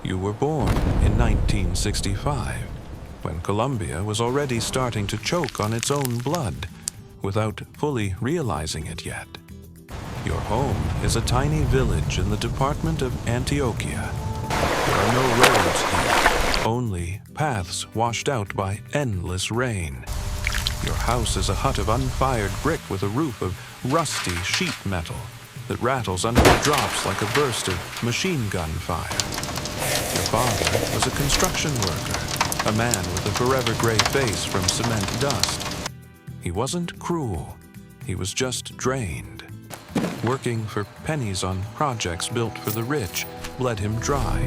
You were born in 1965, when Colombia was already starting to choke on its own blood without fully realizing it yet. Your home is a tiny village in the department of Antioquia. There are no roads here, only paths washed out by endless rain. Your house is a hut of unfired brick with a roof of rusty sheet metal that rattles under the drops like a burst of machine gun fire. Your father was a construction worker, a man with a forever gray face from cement dust. He wasn't cruel, he was just drained. Working for pennies on projects built for the rich bled him dry.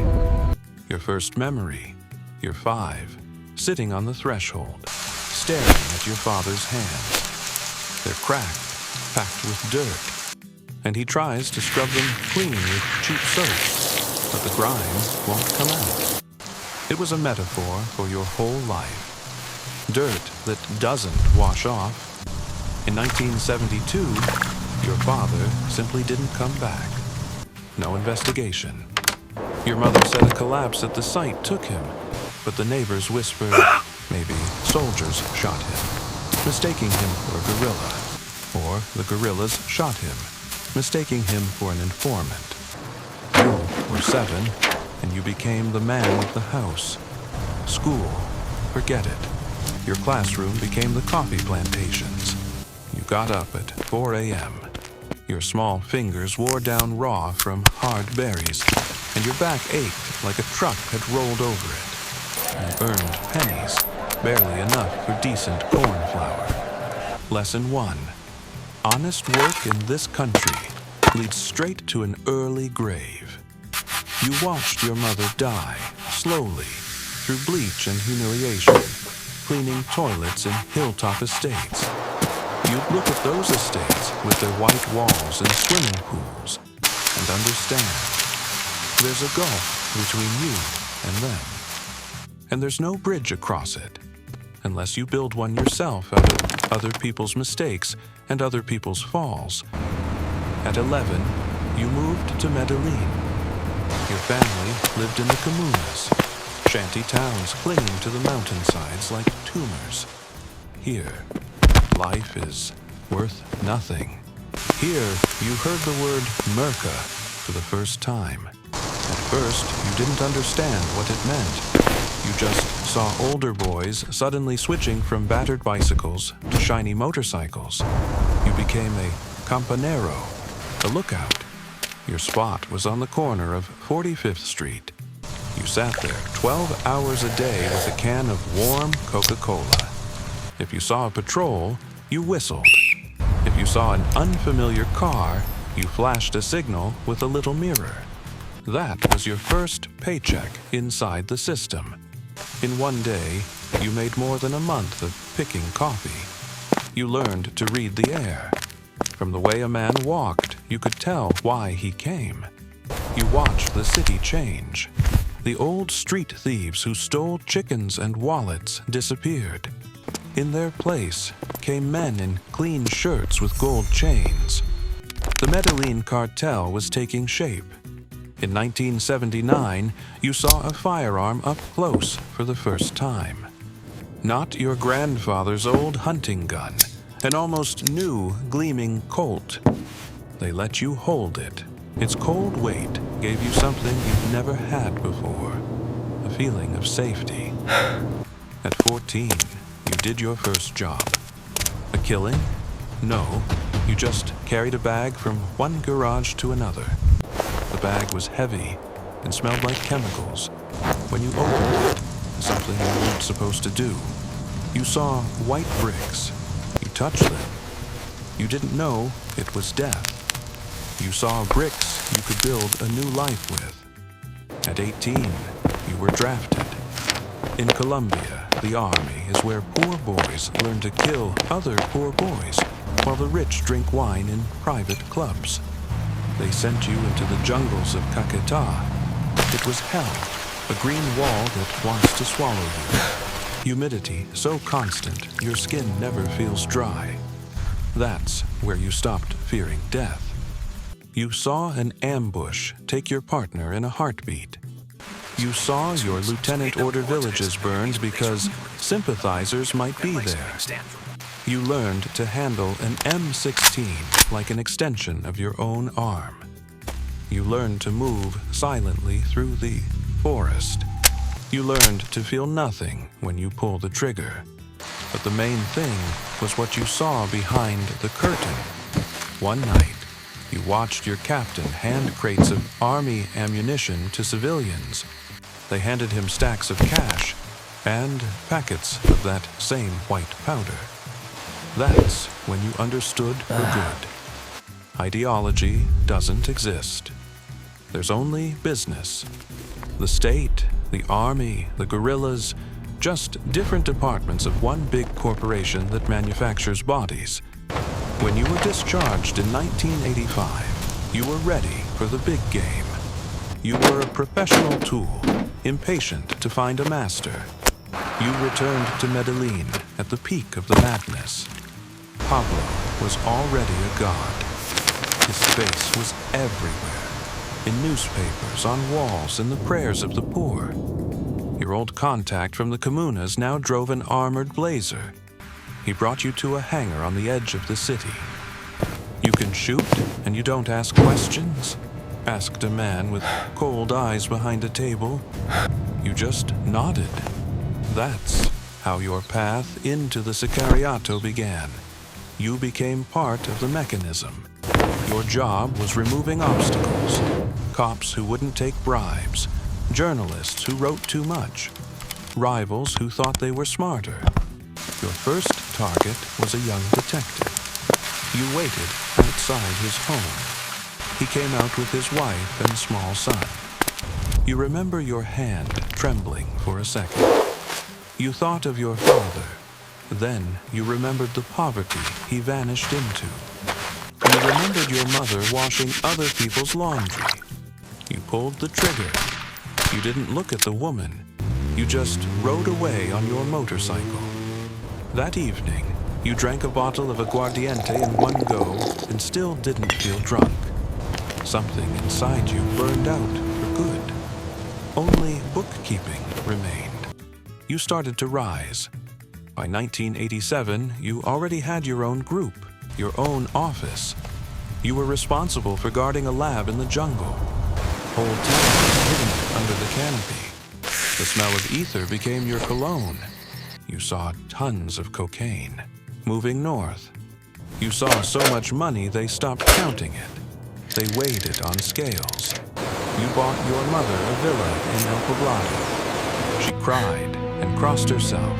Your first memory, you're 5, sitting on the threshold, staring at your father's hands. They're cracked, packed with dirt, and he tries to scrub them clean with cheap soap, but the grime won't come out. It was a metaphor for your whole life. Dirt that doesn't wash off. In 1972, your father simply didn't come back. No investigation. Your mother said a collapse at the site took him, but the neighbors whispered maybe soldiers shot him, mistaking him for a guerrilla. Or the guerrillas shot him, mistaking him for an informant. You were 7, and you became the man of the house. School, forget it. Your classroom became the coffee plantations. You got up at 4 a.m. Your small fingers wore down raw from hard berries, and your back ached like a truck had rolled over it. You earned pennies, barely enough for decent corn flour. Lesson 1. Honest work in this country leads straight to an early grave. You watched your mother die, slowly, through bleach and humiliation, cleaning toilets in hilltop estates. You'd look at those estates with their white walls and swimming pools and understand there's a gulf between you and them. And there's no bridge across it, unless you build one yourself out of other people's mistakes and other people's falls. At 11, you moved to Medellin. Your family lived in the comunas, shanty towns clinging to the mountainsides like tumors. Here, life is worth nothing. Here, you heard the word merca for the first time. At first, you didn't understand what it meant. You just saw older boys suddenly switching from battered bicycles to shiny motorcycles. You became a campanero, a lookout. Your spot was on the corner of 45th Street. You sat there 12 hours a day with a can of warm Coca-Cola. If you saw a patrol, you whistled. If you saw an unfamiliar car, you flashed a signal with a little mirror. That was your first paycheck inside the system. In one day, you made more than a month of picking coffee. You learned to read the air. From the way a man walked, you could tell why he came. You watched the city change. The old street thieves who stole chickens and wallets disappeared. In their place came men in clean shirts with gold chains. The Medellin cartel was taking shape. In 1979, you saw a firearm up close for the first time. Not your grandfather's old hunting gun, an almost new gleaming Colt. They let you hold it. Its cold weight gave you something you'd never had before, a feeling of safety. At 14, you did your first job. A killing? No, you just carried a bag from one garage to another. The bag was heavy and smelled like chemicals. When you opened it, something you weren't supposed to do, you saw white bricks. You touched them. You didn't know it was death. You saw bricks you could build a new life with. At 18, you were drafted. In Colombia, the army is where poor boys learn to kill other poor boys, while the rich drink wine in private clubs. They sent you into the jungles of Caquetá. It was hell, a green wall that wants to swallow you. Humidity so constant, your skin never feels dry. That's where you stopped fearing death. You saw an ambush take your partner in a heartbeat. You saw your lieutenant order villages burned because sympathizers might be there. You learned to handle an M16 like an extension of your own arm. You learned to move silently through the forest. You learned to feel nothing when you pull the trigger. But the main thing was what you saw behind the curtain. One night, you watched your captain hand crates of army ammunition to civilians. They handed him stacks of cash and packets of that same white powder. That's when you understood for good. Ideology doesn't exist. There's only business. The state, the army, the guerrillas, just different departments of one big corporation that manufactures bodies. When you were discharged in 1985, you were ready for the big game. You were a professional tool, impatient to find a master. You returned to Medellin at the peak of the madness. Pablo was already a god. His face was everywhere, in newspapers, on walls, in the prayers of the poor. Your old contact from the comunas now drove an armored blazer. He brought you to a hangar on the edge of the city. "You can shoot, and you don't ask questions?" asked a man with cold eyes behind a table. You just nodded. That's how your path into the sicariato began. You became part of the mechanism. Your job was removing obstacles. Cops who wouldn't take bribes. Journalists who wrote too much. Rivals who thought they were smarter. Your first target was a young detective. You waited outside his home. He came out with his wife and small son. You remember your hand trembling for a second. You thought of your father. Then you remembered the poverty he vanished into. You remembered your mother washing other people's laundry. You pulled the trigger. You didn't look at the woman. You just rode away on your motorcycle. That evening, you drank a bottle of aguardiente in one go and still didn't feel drunk. Something inside you burned out for good. Only bookkeeping remained. You started to rise. By 1987, you already had your own group, your own office. You were responsible for guarding a lab in the jungle. Whole towns hidden under the canopy. The smell of ether became your cologne. You saw tons of cocaine. Moving north, you saw so much money they stopped counting it. They weighed it on scales. You bought your mother a villa in El Poblado. She cried and crossed herself,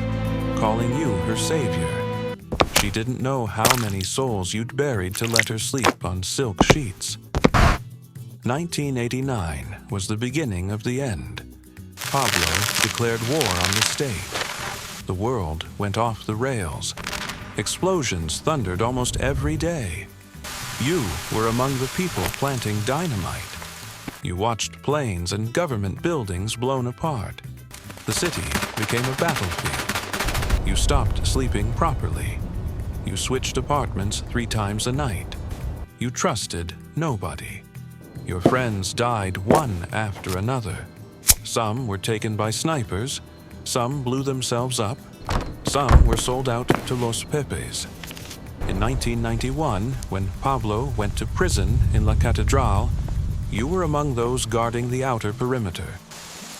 calling you her savior. She didn't know how many souls you'd buried to let her sleep on silk sheets. 1989 was the beginning of the end. Pablo declared war on the state. The world went off the rails. Explosions thundered almost every day. You were among the people planting dynamite. You watched planes and government buildings blown apart. The city became a battlefield. You stopped sleeping properly. You switched apartments 3 times a night. You trusted nobody. Your friends died one after another. Some were taken by snipers. Some blew themselves up. Some were sold out to Los Pepes. In 1991, when Pablo went to prison in La Catedral, you were among those guarding the outer perimeter.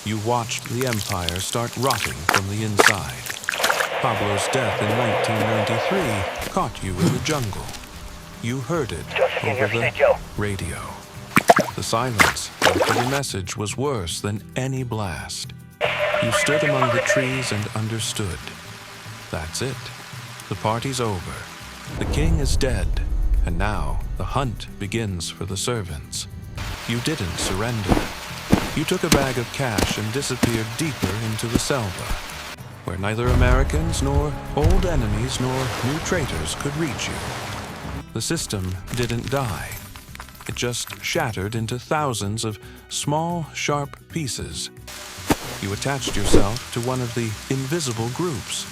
You watched the empire start rotting from the inside. Pablo's death in 1993 caught you in the jungle. You heard it over the radio. The silence after the message was worse than any blast. You stood among the trees and understood. That's it. The party's over. The king is dead, and now the hunt begins for the servants. You didn't surrender. You took a bag of cash and disappeared deeper into the selva, where neither Americans nor old enemies nor new traitors could reach you. The system didn't die. It just shattered into thousands of small, sharp pieces. You attached yourself to one of the invisible groups.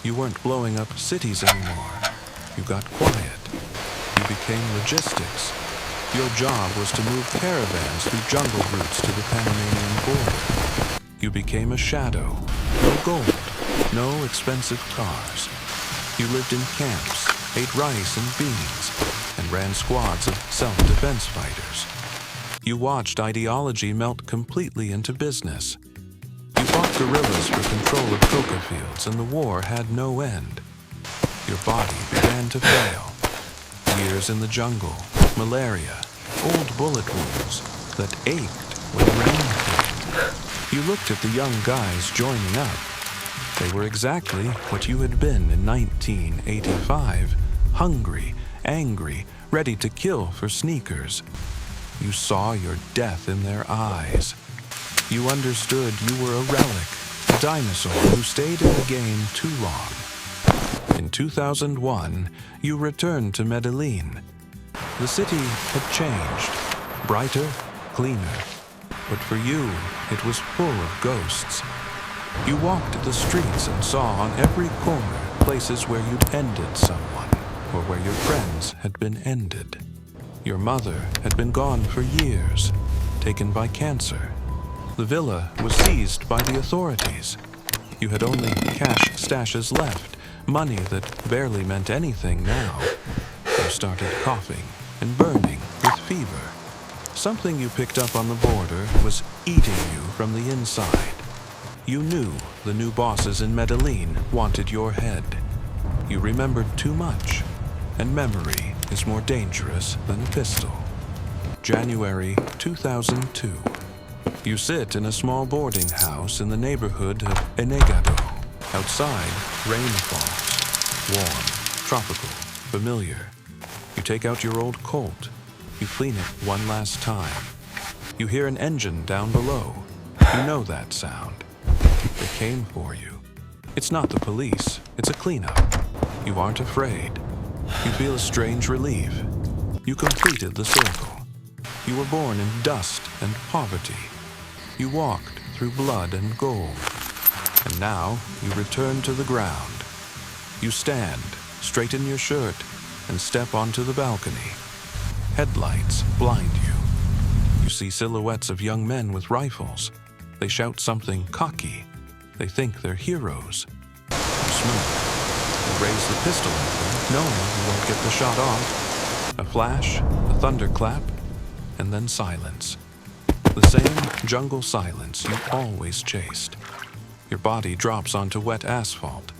You weren't blowing up cities anymore. You got quiet. You became logistics. Your job was to move caravans through jungle routes to the Panamanian border. You became a shadow. No gold, no expensive cars. You lived in camps, ate rice and beans, and ran squads of self-defense fighters. You watched ideology melt completely into business. You fought guerrillas for control of coca fields, and the war had no end. Your body began to fail. Years in the jungle, malaria, old bullet wounds that ached when rain came. You looked at the young guys joining up. They were exactly what you had been in 1985, hungry, angry, ready to kill for sneakers. You saw your death in their eyes. You understood you were a relic, a dinosaur who stayed in the game too long. In 2001, you returned to Medellin. The city had changed, brighter, cleaner. But for you, it was full of ghosts. You walked the streets and saw on every corner places where you'd ended someone, or where your friends had been ended. Your mother had been gone for years, taken by cancer. The villa was seized by the authorities. You had only cash stashes left, money that barely meant anything now. You started coughing and burning with fever. Something you picked up on the border was eating you from the inside. You knew the new bosses in Medellin wanted your head. You remembered too much, and memory is more dangerous than a pistol. January 2002. You sit in a small boarding house in the neighborhood of Enegado. Outside, rain falls. Warm, tropical, familiar. You take out your old Colt. You clean it one last time. You hear an engine down below. You know that sound. They came for you. It's not the police, it's a cleanup. You aren't afraid. You feel a strange relief. You completed the circle. You were born in dust and poverty. You walked through blood and gold. And now you return to the ground. You stand, straighten your shirt, and step onto the balcony. Headlights blind you. You see silhouettes of young men with rifles. They shout something cocky. They think they're heroes. You smoke. You raise the pistol at them, knowing you won't get the shot off. A flash, a thunderclap, and then silence. The same jungle silence you always chased. Your body drops onto wet asphalt.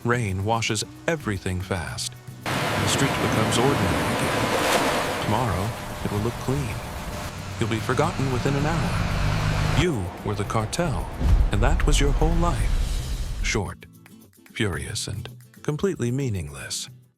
Rain washes everything fast. The street becomes ordinary again. Tomorrow, it will look clean. You'll be forgotten within an hour. You were the cartel, and that was your whole life. Short, furious, and completely meaningless.